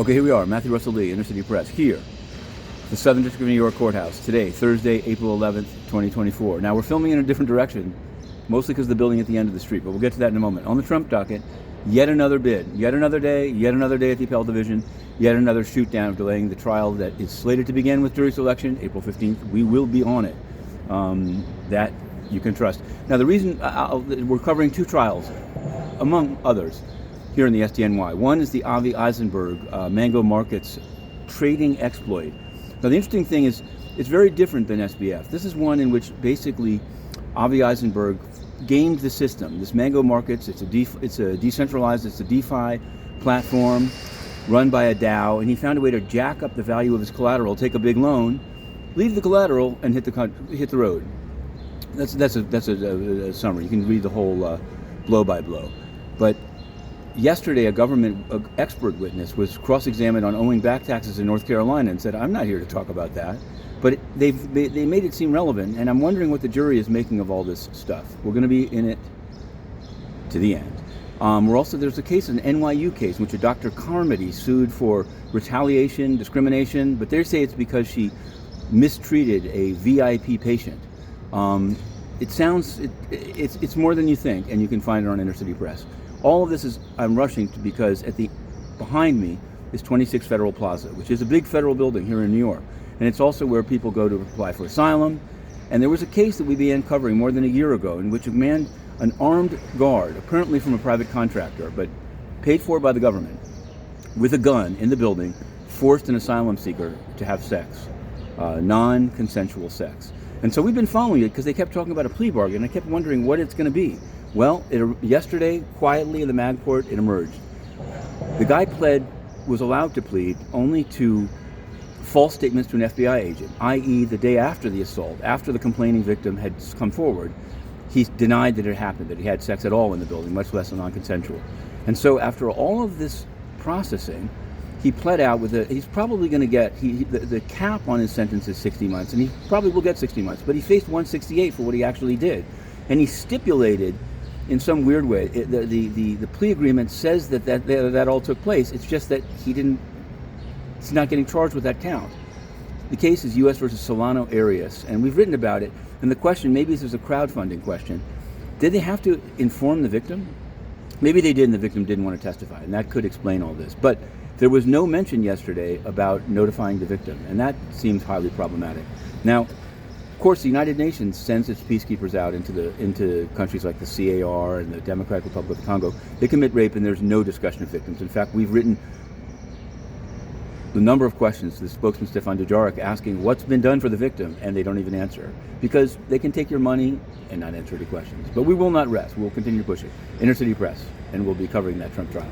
Okay, here we are, Matthew Russell Lee, Inner City Press, here, the Southern District of New York Courthouse, today, Thursday, April 11th, 2024. Now, we're filming in a different direction, mostly because of the building at the end of the street, but we'll get to that in a moment. On the Trump docket, yet another bid, yet another day at the appellate division, yet another shoot down delaying the trial that is slated to begin with jury selection, April 15th. We will be on it. That you can trust. Now, the reason we're covering two trials, among others, here in the SDNY. One is the Avi Eisenberg Mango Markets trading exploit. Now, the interesting thing is it's very different than SBF. This is one in which basically Avi Eisenberg gamed the system. This Mango Markets, it's a decentralized, it's a DeFi platform run by a DAO, and he found a way to jack up the value of his collateral, take a big loan, leave the collateral, and hit the road. That's a summary. You can read the whole blow by blow. But yesterday, a government expert witness was cross-examined on owing back taxes in North Carolina and said, "I'm not here to talk about that." But they made it seem relevant, and I'm wondering what the jury is making of all this stuff. We're going to be in it to the end. There's a case, an NYU case, in which a Dr. Carmody sued for retaliation, discrimination, but they say it's because she mistreated a VIP patient. It's more than you think, and you can find it on Inner City Press. All of this I'm rushing to because behind me is 26 Federal Plaza, which is a big federal building here in New York. And it's also where people go to apply for asylum. And there was a case that we began covering more than a year ago in which an armed guard, apparently from a private contractor, but paid for by the government, with a gun in the building, forced an asylum seeker to have sex, non-consensual sex. And so we've been following it because they kept talking about a plea bargain. I kept wondering what it's going to be. Well, yesterday, quietly in the mag court, it emerged. The guy was allowed to plead only to false statements to an FBI agent, i.e. the day after the assault, after the complaining victim had come forward, he denied that it happened, that he had sex at all in the building, much less a non-consensual. And so after all of this processing, he pled out he's probably going to get, the cap on his sentence is 60 months, and he probably will get 60 months, but he faced 168 for what he actually did. And he stipulated, in some weird way, the plea agreement says that all took place. It's just that he's not getting charged with that count. The case is U.S. versus Solano Arias, and we've written about it. And the question, maybe this is a crowdfunding question, did they have to inform the victim? Maybe they did, and the victim didn't want to testify, and that could explain all this. But there was no mention yesterday about notifying the victim, and that seems highly problematic. Now, of course, the United Nations sends its peacekeepers out into countries like the CAR and the Democratic Republic of the Congo. They commit rape, and there's no discussion of victims. In fact, we've written the number of questions to the spokesman Stefan Dujarric asking what's been done for the victim, and they don't even answer because they can take your money and not answer any questions. But we will not rest. We'll continue to push it. Inner City Press, and we'll be covering that Trump trial.